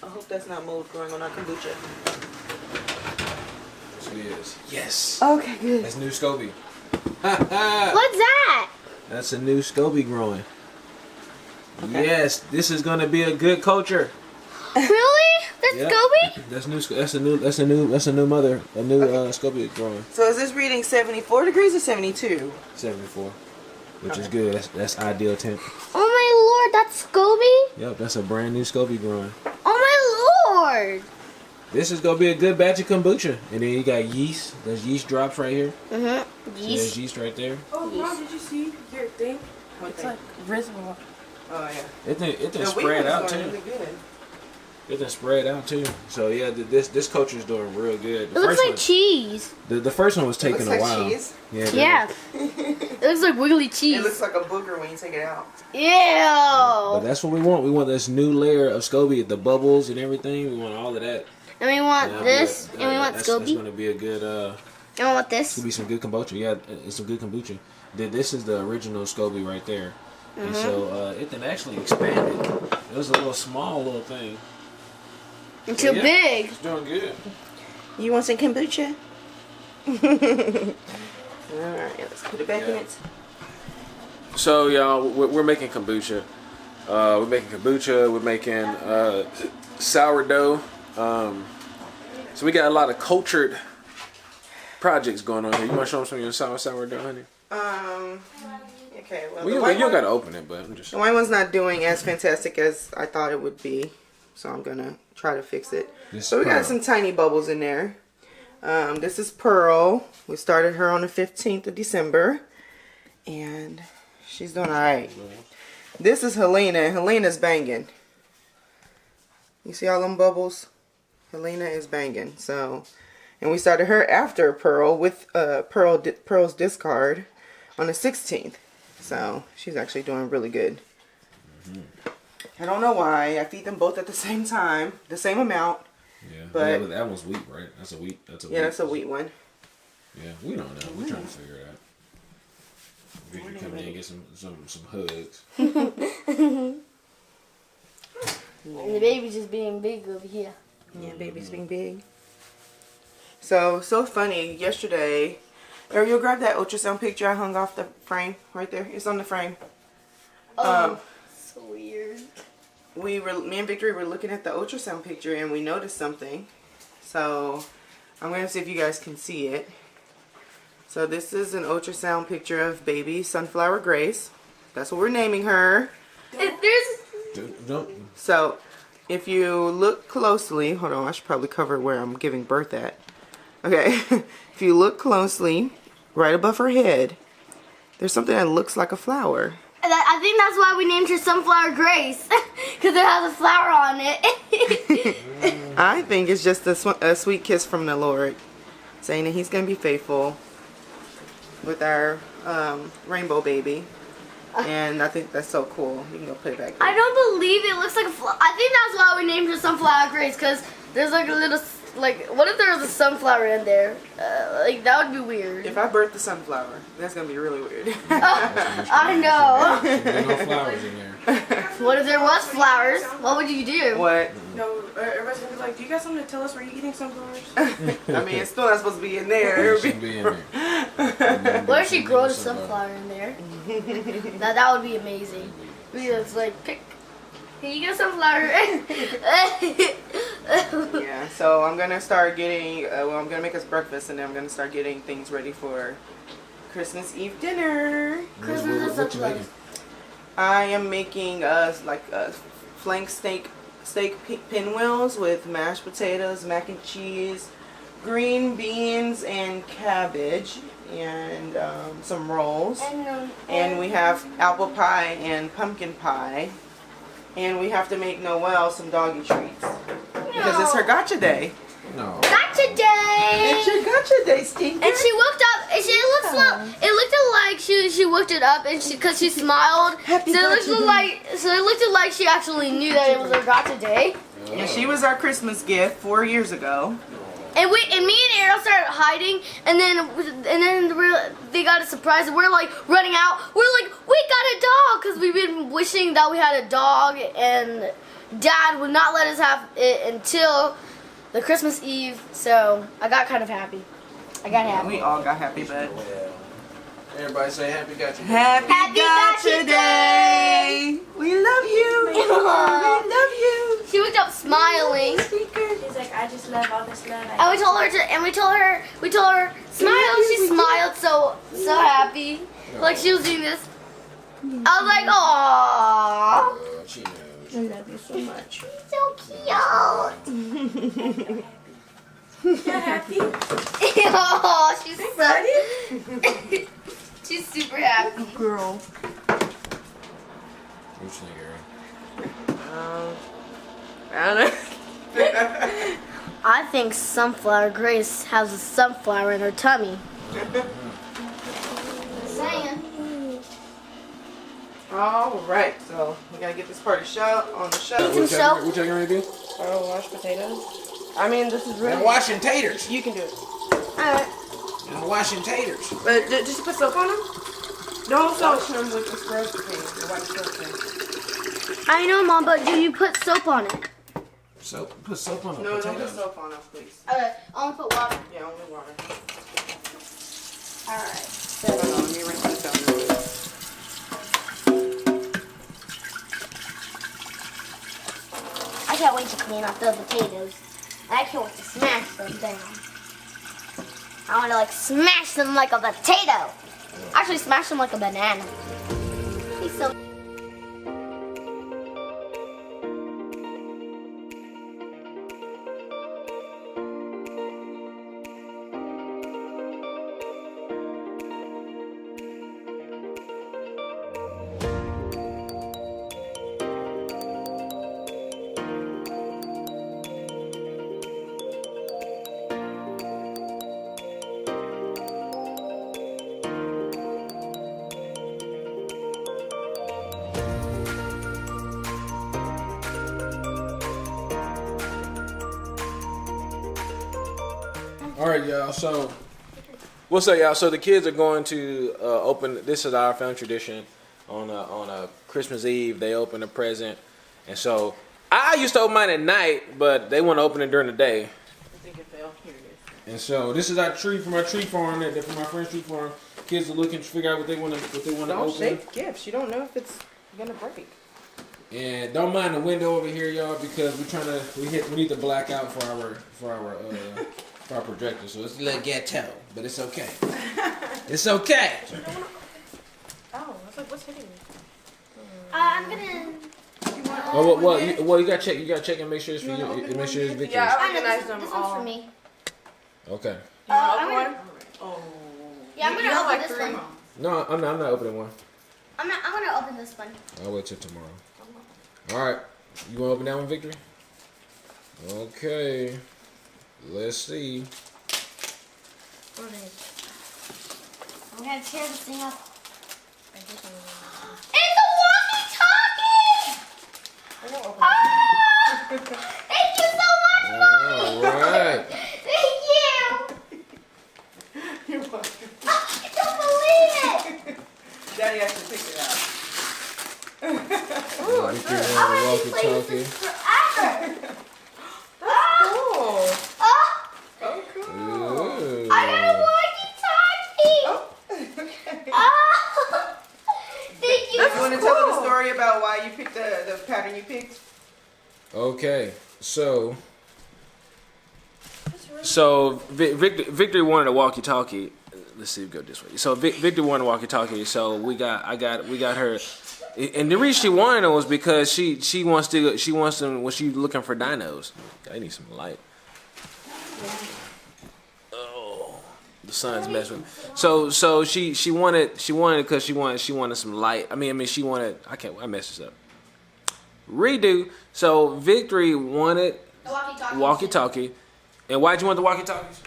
I hope that's not mold growing on our kombucha. Yes, it is. Yes. Okay, good. That's new SCOBY. What's that? That's a new SCOBY growing. Okay. Yes, this is gonna be a good culture. Really? That's Yep. Gobi? That's a new mother. A new SCOBY growing. So is this reading 74 degrees or 72? 74, which is good. That's ideal temp. Oh my lord, that's Gobi? Yep, that's a brand new SCOBY growing. Oh my lord. This is gonna be a good batch of kombucha. And then you got yeast. There's yeast drops right here. Mm-hmm. So there's yeast right there. Oh, Mom, did you see your thing? What It's thing? like risen. Oh yeah. It done The spread wheat out one's too. going really good. It done spread out too. So yeah, this culture is doing real good. It looks like cheese. The first one was It taking looks a like while. cheese. Yeah. Yeah. It looks like wiggly cheese. It looks like a booger when you take it out. But Ew. that's what we want. We want this new layer of SCOBY, the bubbles and everything. We want all of that. And we want Yeah, this, but, and we want that's Gobi. gonna be a good. And we want It's this. gonna be some good kombucha. Yeah, it's some good kombucha. This is the original SCOBY right there. And so it then actually expanded. It was a little small little thing. It's too Yeah. big. It's doing good. You want some kombucha? Alright, let's put it back in Yeah. it. So y'all, we're making kombucha. We're making kombucha. We're making sourdough. So we got a lot of cultured projects going on here. You want to show them some of your sourdough, honey? Okay, well, Well, the you white don't one, got to open it, but I'm just. the white one's not doing as fantastic as I thought it would be. So I'm going to try to fix it. This So we Pearl. got some tiny bubbles in there. This is Pearl. We started her on the 15th of December. And she's doing alright. This is Helena. And Helena's banging. You see all them bubbles? Helena is banging. So, and we started her after Pearl with Pearl's discard on the 16th. So she's actually doing really good. I don't know why. I feed them both at the same time, the same amount. Yeah, But- that one's wheat, right? That's a wheat. That's a Yeah, that's a wheat one. Yeah, we don't know. We're trying to figure it out. We can come in and get some hugs. And the baby's just being big over here. Yeah, baby's being big. So funny. Yesterday, Ariel, grab that ultrasound picture I hung off the frame right there. It's on the frame. So weird. Me and Victory were looking at the ultrasound picture and we noticed something. So I'm going to see if you guys can see it. So this is an ultrasound picture of baby Sunflower Grace. That's what we're naming her. There's So if you look closely, hold on, I should probably cover where I'm giving birth at. Okay, if you look closely, right above her head, there's something that looks like a flower. I think that's why we named her Sunflower Grace, because it has a flower on it. I think it's just a sweet kiss from the Lord, saying that He's going to be faithful with our rainbow baby. And I think that's so cool. You can go put it back there. I don't believe it looks like a flower. I think that's why we named her Sunflower Grace, because there's like a little, like, what if there was a sunflower in there? Like, that would be weird. If I birth the sunflower, that's going to be really weird. I know. There's no flowers in there. What if there was flowers? What would you do? What? No, everybody's gonna be like, do you got something to tell us where you're eating sunflowers? I mean, it's still not supposed to be in there. It should be in there. What if she grows a sunflower in there? that would be amazing. It's like, pick. Here you get a sunflower. Yeah, so I'm gonna start getting. Well, I'm gonna make us breakfast, and then I'm gonna start getting things ready for Christmas Eve dinner. Christmas is What such you a making? I am making flank steak pinwheels with mashed potatoes, mac and cheese, green beans, and cabbage, and some rolls. And we have apple pie and pumpkin pie. And we have to make Noelle some doggy treats. Because it's her gotcha day. No. Gotcha day! It's your gotcha day, Stinker. And she woke up, and it looked like she woke it up, and because she smiled, Happy so it gotcha looked like she actually knew that it was her gotcha day. And she was our Christmas gift 4 years ago. And me and Ariel started hiding, and then they got a surprise, and we're like running out. We're like, we got a dog, because we've been wishing that we had a dog, and Dad would not let us have it until the Christmas Eve, so I got kind of happy. I got happy. We all got happy, bud. Everybody say happy gotcha. Happy Gotcha Day! We love you! We love you! She wake up smiling, He's like, I just love all this love. and we told her, smile. She smiled so happy, like she was doing this. I was like, aww, She knows. I love you so much. so cute. You're happy? Oh, she's so, she's super happy. Girl. What you think, Aaron? I don't know. I think Sunflower Grace has a sunflower in her tummy. Saying. Alright, so we gotta get this party on the show. Eat some shelf. What y'all gonna do? Oh, wash potatoes. I mean, this is I'm really. washing taters. You can do it. Alright. I'm washing taters. But just put soap on them? Don't wash them with the scrub thing, the white soap thing. I know, Mom, but do you put soap on it? Soap? Put soap on the No, don't put potatoes. soap on them, please. Okay, I want to put water. Yeah, only water. Alright. Hold on, let me rinse this out real quick. I can't wait to clean up the potatoes. I can't wait to smash them down. I want to like smash them like a potato. Actually, smash them like a banana. He's so. All right, y'all. So, what's up, y'all? So the kids are going to open. This is our family tradition. On a Christmas Eve, they open a present, and so I used to open mine at night, but they want to open it during the day. I think it fell. Here it is. And so this is our tree from our tree farm. They're from my friend's tree farm. Kids are looking to figure out what they want to Don't open. shake gifts. You don't know if it's gonna break. And don't mind the window over here, y'all, because we need to black out for our projector. So it's a little ghetto, but it's okay. It's okay. Oh, I was like, what's hitting me? I'm gonna. Well, you gotta check. You gotta check and make sure it's for you. Make sure it's Victor's. Yeah, I I know organized this, them this all. one's for me. Okay. I'm gonna, Oh. yeah, I'm You gonna have open like this three. one. No, I'm not opening one. I'm gonna open this one. I'll wait till tomorrow. All right. You want to open that one, Victory? Okay. Let's see. I'm gonna tear this thing up. It's a walkie-talkie! Ah! Thank you so much, Mommy! All right. Thank you! You're welcome. I don't believe it! Daddy actually picked it out. Victory I wanted want a to play walkie-talkie. this forever! Cool. Oh, Oh, cool. Ooh. I got a walkie-talkie! Oh! Thank you! You want to tell her the story about why you picked the pattern you picked? Okay. So Victory wanted a walkie-talkie. Let's see if we go this way. So Victory wanted a walkie-talkie. So we got her. And the reason she wanted it was because she wants them when she's looking for dinos. I need some light. Oh, the sun's messing. So she wanted because she wanted some light. I messed this up. Redo. So Victory wanted walkie-talkie. And why'd you want the walkie-talkies?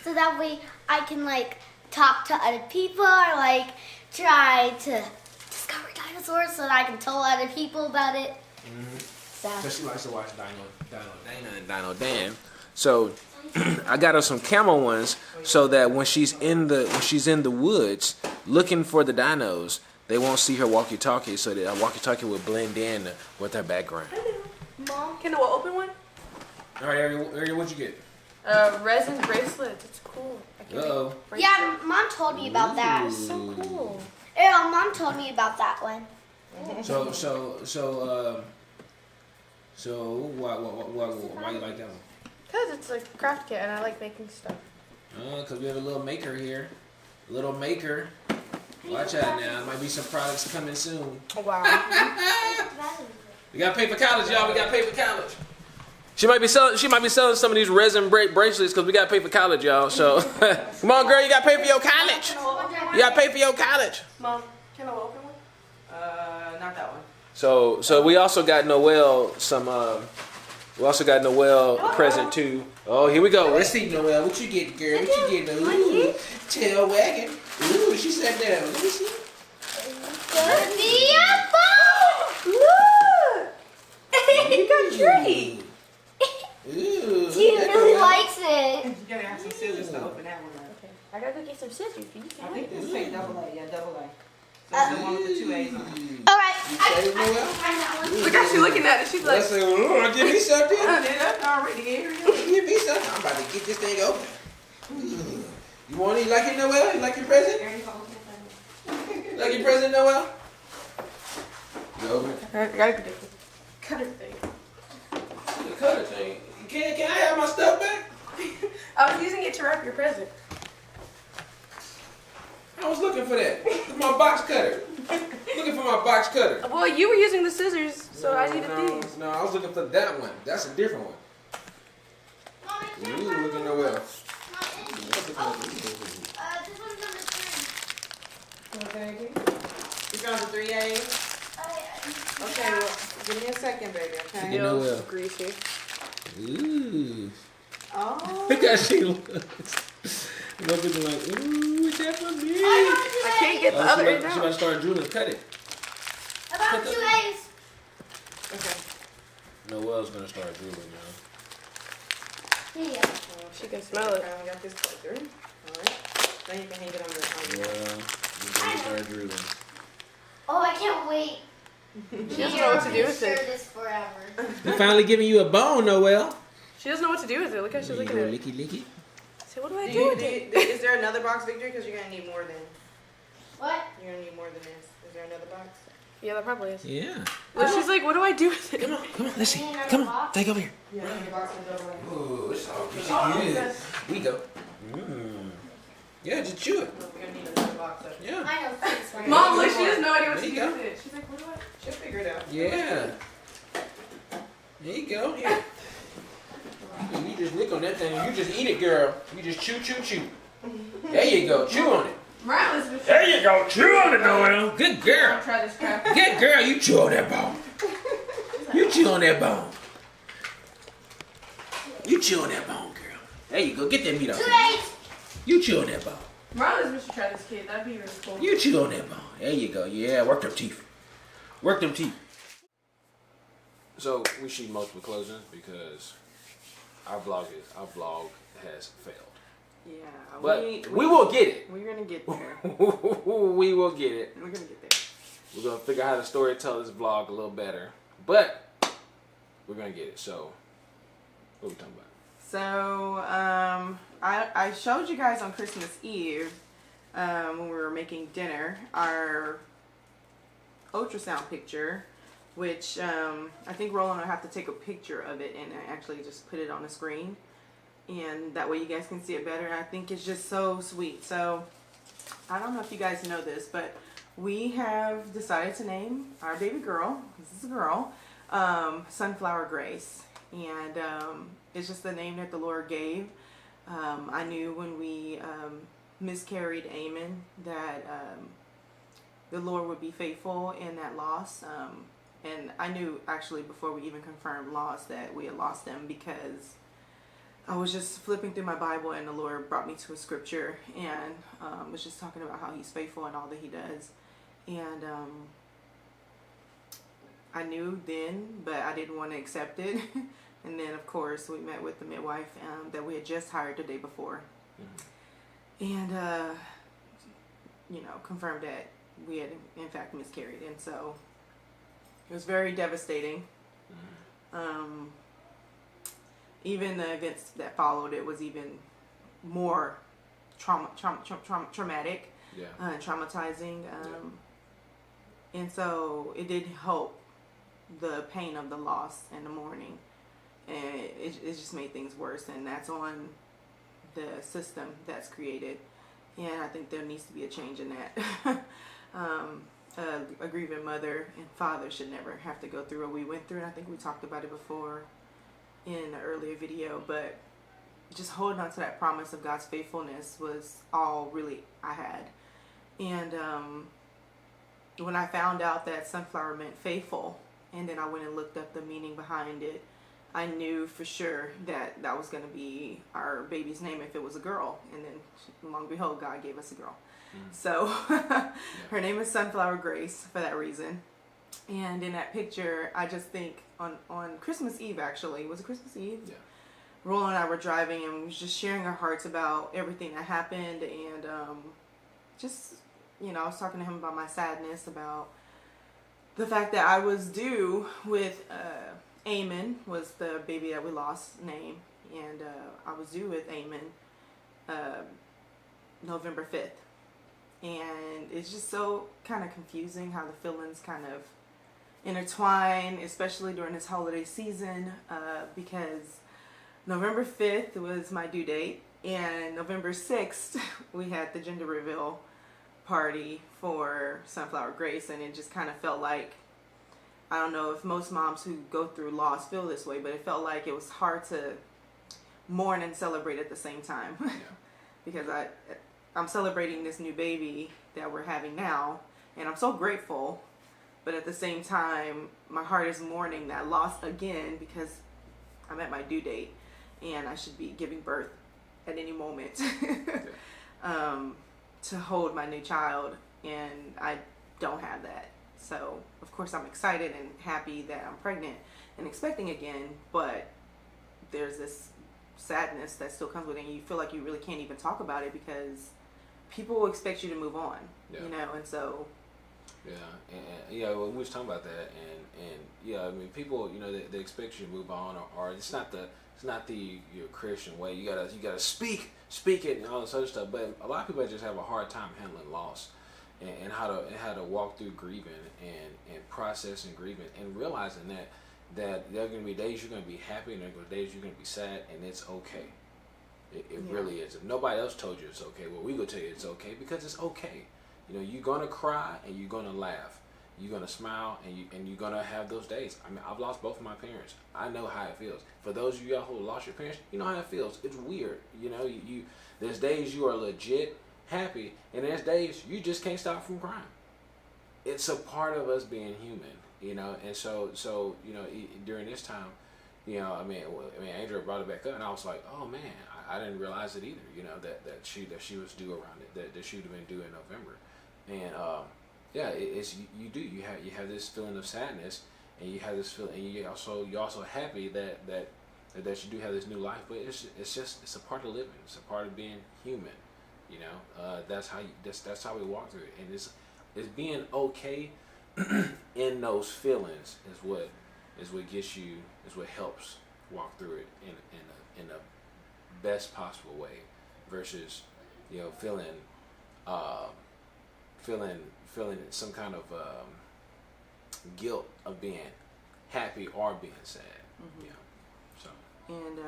So that way I can like talk to other people or like try to discover dinosaurs so that I can tell other people about it. So Because she likes to watch Dino Dana and Dino Dan. So I got her some camel ones so that when she's in the woods looking for the dinos, they won't see her walkie-talkie, so that her walkie-talkie will blend in with her background. Mom. Kendall, we'll open one. All right, Ariel, what'd you get? Resin bracelets. It's cool. Uh-oh. Yeah, Mom told me about that. So cool. Yeah, Mom told me about that one. So why you like that one? Because it's like a craft kit and I like making stuff. Because we have a little maker here. Little maker. Watch out now. There might be some products coming soon. Oh, wow. We got to pay for college, y'all. We got to pay for college. She might be selling some of these resin bracelets because we got to pay for college, y'all. So, come on, girl. You got to pay for your college. You got to pay for your college. Mom, can I open one? Not that one. So we also got Noelle some. We also got Noelle a present too. Oh, here we go. Let's see, Noelle. What you get, girl? What you get? Ooh, tail wagging. Ooh, she sat down. Let me see. The apple! Look! You got Drake. Ooh. He really likes it. You gotta have some scissors to open that one up. Okay. I gotta go get some scissors. You I can think this say double A. Yeah, double A. So it's the one with the 2 A's on it. All right. Say, Noelle? Look how she's looking at it. She's like, Let's say, oh, give me something. That's already Ariel. Give me something. I'm about to get this thing open. Ooh. You want it? You like it, Noelle? You like your present? Like your present, Noelle? You open it? I gotta get the cutter thing. The cutter thing. Can I have my stuff back? I was using it to wrap your present. I was looking for that. It's my box cutter. Looking for my box cutter. Well, you were using the scissors, so I needed these. No, I was looking for that one. That's a different one. Ooh, look at Noelle. This one's number 3. Okay. You found the 3 A's? Okay, well, give me a second, baby, okay? You know well. Greasy. Ooh. Oh. Look how she looks. Look at like, ooh, is that for me? I can't get the other end She out. about to start drooling. Cut it. About 2 A's. Okay. Noelle's gonna start drooling, y'all. Yeah. She can smell it. I got this plugged in. Alright. Now you can hang it on the Well, you're gonna start drooling. Oh, I can't wait. She doesn't know what to do with Share it. this forever. He finally giving you a bone, Noelle. She doesn't know what to do with it. Look how she's You looking go at it. licky licky. So what do I do with it? Is there another box, Victory? Because you're going to need more than... What? You're going to need more than this. Is there another box? Yeah, that probably is. Yeah. But she's like, what do I do with it? Come on, let's see. Come on, take over here. Yeah, the box is double A. Ooh, it's all pretty Oh, good. yes. We go. Mm. Yeah, just chew it. We're going to need another box up. Yeah. I know. Thanks, right? Mom, look, she has no idea what to There you do go. with it. She's like, what do I? She'll figure it out. Yeah. There you go. Yeah. You just lick on that thing. You just eat it, girl. You just chew, chew, chew. There you go. Chew on it. Mariah was There you go. Chew on it, Noelle. Good girl. try this crap. Good girl. You chew on that bone. You chew on that bone. You chew on that bone, girl. There you go. Get that meat off. 2 A's. You chew on that bone. Mariah was to try this kid. That'd be really cool. You chew on that bone. There you go. Yeah, work them teeth. Work them teeth. So we should multiple closings because our vlog has failed. Yeah. But we will get it. We're going to get there. We will get it. We're going to get there. We're gonna figure out how to story tell this vlog a little better. But we're gonna get it. So what are we talking about? So, I showed you guys on Christmas Eve, when we were making dinner, our ultrasound picture, which I think Roland will have to take a picture of it and actually just put it on the screen. And that way you guys can see it better. I think it's just so sweet. So, I don't know if you guys know this, but we have decided to name our baby girl, this is a girl, Sunflower Grace. And it's just the name that the Lord gave. I knew when we miscarried Eamon that the Lord would be faithful in that loss. And I knew actually before we even confirmed loss that we had lost them, because I was just flipping through my Bible and the Lord brought me to a scripture and was just talking about how he's faithful in all that he does. And I knew then, but I didn't want to accept it. And then, of course, we met with the midwife that we had just hired the day before. Mm-hmm. And, you know, confirmed that we had, in fact, miscarried. And so it was very devastating. Mm-hmm. Even the events that followed it was even more traumatic, traumatizing. And so it did help the pain of the loss and the mourning, and it just made things worse. And that's on the system that's created, and I think there needs to be a change in that. A grieving mother and father should never have to go through what we went through, and I think we talked about it before in an earlier video, but just holding on to that promise of God's faithfulness was all really I had. And when I found out that sunflower meant faithful, and then I went and looked up the meaning behind it, I knew for sure that that was going to be our baby's name if it was a girl. And then, long and behold, God gave us a girl. So her name is Sunflower Grace for that reason. And in that picture, I just think on Christmas Eve, actually, was it Christmas Eve? Yeah. Roland and I were driving, and we was just sharing our hearts about everything that happened, and just, you know, I was talking to him about my sadness, about the fact that I was due with Eamon, was the baby that we lost name, and I was due with Eamon November 5th. And it's just so kind of confusing how the feelings kind of intertwine, especially during this holiday season, because November 5th was my due date, and November 6th we had the gender reveal party for Sunflower Grace, and it just kind of felt like, I don't know if most moms who go through loss feel this way, but it felt like it was hard to mourn and celebrate at the same time. Yeah. Because I'm celebrating this new baby that we're having now, and I'm so grateful, but at the same time my heart is mourning that loss again, because I'm at my due date and I should be giving birth at any moment. To hold my new child, and I don't have that. So of course I'm excited and happy that I'm pregnant and expecting again, but there's this sadness that still comes with it, and you feel like you really can't even talk about it because people will expect you to move on. You know, and so well, we was talking about that, and I mean, people, you know, they expect you to move on, or it's not the your Christian way. You gotta speak it and all this other stuff. But a lot of people just have a hard time handling loss, and how to walk through grieving and processing grieving, and realizing that there are gonna be days you're gonna be happy, and there are gonna be days you're gonna be sad, and it's okay. It really is. If nobody else told you it's okay, well, we gonna tell you it's okay, because it's okay. You know, you're gonna cry and you're gonna laugh. You're gonna smile, and you're gonna have those days. I mean, I've lost both of my parents. I know how it feels. For those of y'all who lost your parents, you know how it feels. It's weird. You know, you there's days you are legit happy, and there's days you just can't stop from crying. It's a part of us being human, you know. And so you know, during this time, you know, I mean, Andrea brought it back up, and I was like, oh man, I didn't realize it either. You know, that she was due around it. That she would have been due in November, and you have this feeling of sadness, and you have this feeling, and you're also happy that you do have this new life. But it's a part of living. It's a part of being human. You know, that's how we walk through it, and it's being okay in those feelings is what helps walk through it in the best possible way, versus, you know, feeling some kind of guilt of being happy or being sad. Mm-hmm. You know, so. And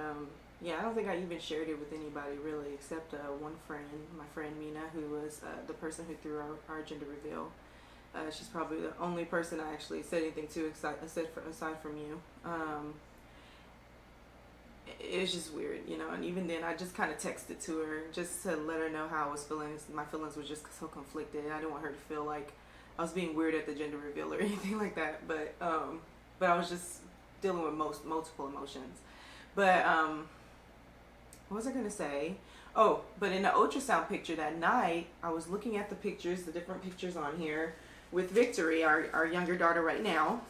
I don't think I even shared it with anybody really, except one friend, my friend Mina, who was the person who threw our gender reveal. She's probably the only person I actually said anything to aside from you. It's just weird, you know, and even then I just kind of texted to her just to let her know how I was feeling. My feelings were just so conflicted. I didn't want her to feel like I was being weird at the gender reveal or anything like that, but I was just dealing with multiple emotions. But what was I gonna say? Oh, but in the ultrasound picture that night, I was looking at the different pictures on here with Victory, our younger daughter right now,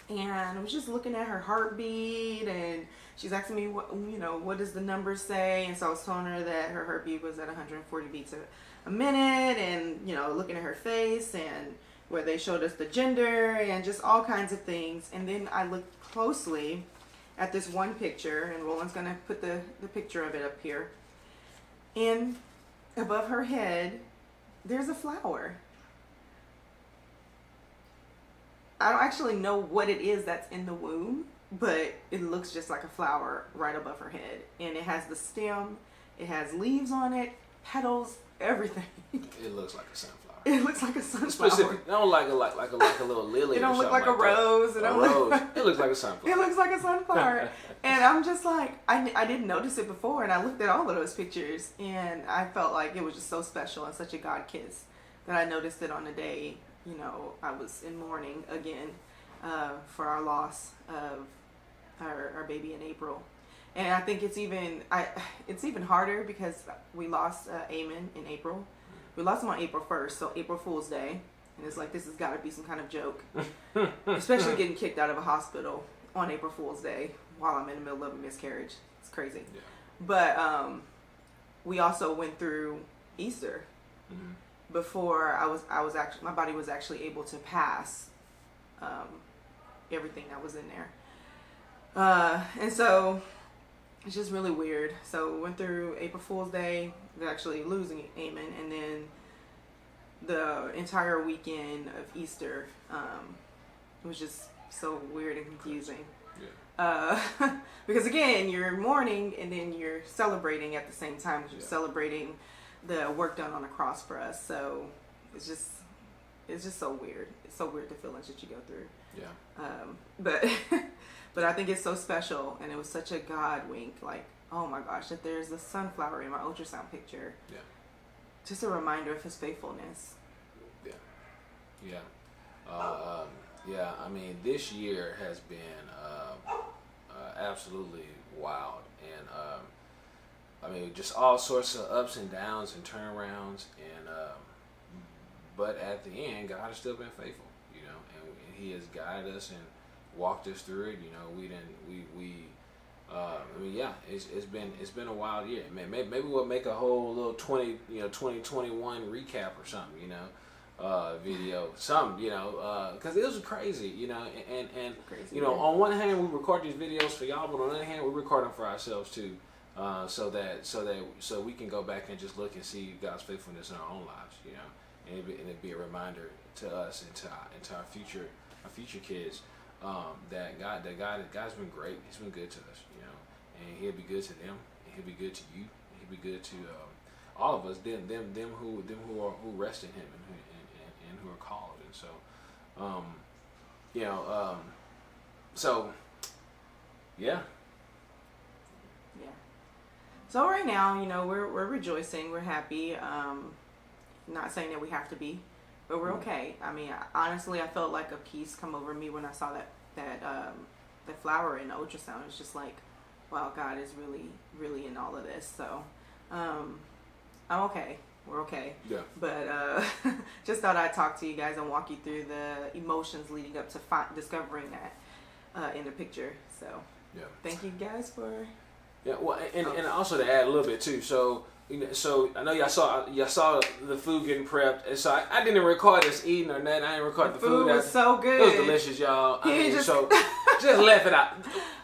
and I was just looking at her heartbeat, and she's asking me what does the number say, and so I was telling her that her heartbeat was at 140 beats a minute, and, you know, looking at her face, and where they showed us the gender and just all kinds of things. And then I looked closely at this one picture, and Roland's going to put the picture of it up here. And above her head, there's a flower. I don't actually know what it is that's in the womb, but it looks just like a flower right above her head. And it has the stem, it has leaves on it, petals, everything. It looks like a sunflower. It looks like a sunflower. Specific. It don't like a little lily. It don't or look like a something rose. That. It don't Rose. look. It looks like a sunflower. It looks like a sunflower. And I'm just like, I didn't notice it before, and I looked at all of those pictures, and I felt like it was just so special and such a God kiss that I noticed it on the day, you know, I was in mourning again for our loss of our baby in April. And I think it's even harder because we lost Eamon in April. We lost him on April 1st, so April Fool's Day. And it's like, this has got to be some kind of joke. Especially getting kicked out of a hospital on April Fool's Day while I'm in the middle of a miscarriage. It's crazy. Yeah. But we also went through Easter before my body was actually able to pass everything that was in there. And so it's just really weird. So we went through April Fool's Day, actually losing Eamon, and then the entire weekend of Easter. It was just so weird and confusing. Yeah. Because again, you're mourning and then you're celebrating at the same time. You're Yeah. celebrating the work done on the cross for us. So it's just so weird. It's so weird the feelings that you go through. Yeah. But I think it's so special, and it was such a God wink. Like, oh my gosh, that there's a sunflower in my ultrasound picture. Yeah. Just a reminder of His faithfulness. Yeah. Yeah. Yeah. I mean, this year has been absolutely wild, and I mean, just all sorts of ups and downs and turnarounds, and but at the end, God has still been faithful, you know, and He has guided us and walked us through it. You know, I mean, yeah, it's been a wild year. Maybe we'll make a whole little 2021 recap or something, you know, video, something, you know, because it was crazy, you know, and Crazy, you know, yeah. on one hand we record these videos for y'all, but on the other hand we record them for ourselves too, so we can go back and just look and see God's faithfulness in our own lives, you know, and it'd be a reminder to us and to our future kids. That God's been great. He's been good to us, you know, and He'll be good to them. And He'll be good to you. He'll be good to all of us. Them who rest in Him and who are called. And so, you know, so yeah. Yeah. So right now, you know, we're rejoicing. We're happy. Not saying that we have to be. But we're okay. I mean, honestly, I felt like a peace come over me when I saw that flower in the ultrasound. It's just like, wow, God is really, really in all of this. So, I'm okay. We're okay. Yeah. But just thought I'd talk to you guys and walk you through the emotions leading up to discovering that in the picture. So, Yeah. thank you guys for. Yeah. Well, and also to add a little bit too. So. You know, so I know y'all saw the food getting prepped, and so I didn't record us eating or nothing. I didn't record the food. Food was so good. It was delicious, y'all. I mean, just- so just laugh it out.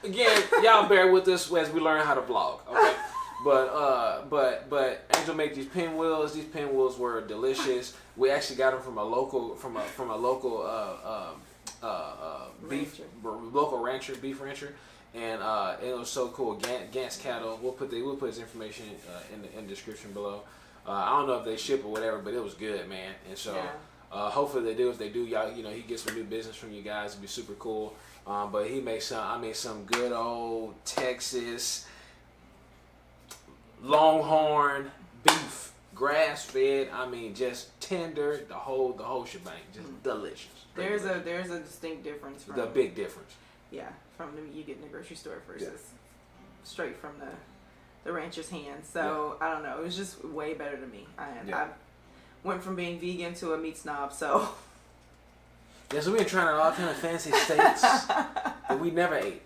Again, y'all bear with us as we learn how to vlog, okay? But Angel made these pinwheels. These pinwheels were delicious. We actually got them from a local beef rancher. And it was so cool. Gantz cattle. We'll put his information in the description below. I don't know if they ship or whatever, but it was good, man. And so hopefully they do. If they do, y'all, you know, he gets some new business from you guys. It'd be super cool. But I made some good old Texas Longhorn beef, grass fed. I mean, just tender, the whole shebang, just delicious. There's a distinct difference. From, the big difference. Yeah, from the meat you get in the grocery store versus straight from the rancher's hands. So I don't know, it was just way better to me. I went from being vegan to a meat snob. So yeah, so we've been trying all kind of fancy steaks that we never ate.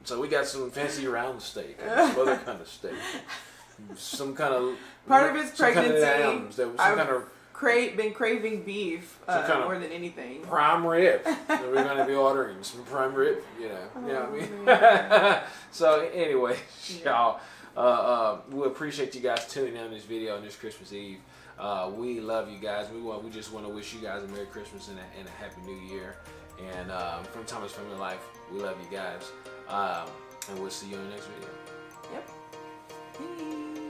So we got some fancy round steak, and some other kind of steak, some kind of part of his pregnancy. Some kind of been craving beef kind of more than anything. Prime rib. So we're gonna be ordering some prime rib. You know what I mean. So anyway, y'all, we appreciate you guys tuning in on this video on this Christmas Eve. We love you guys. We just want to wish you guys a Merry Christmas and a Happy New Year. And from Thomas Family Life, we love you guys. And we'll see you in the next video. Yep.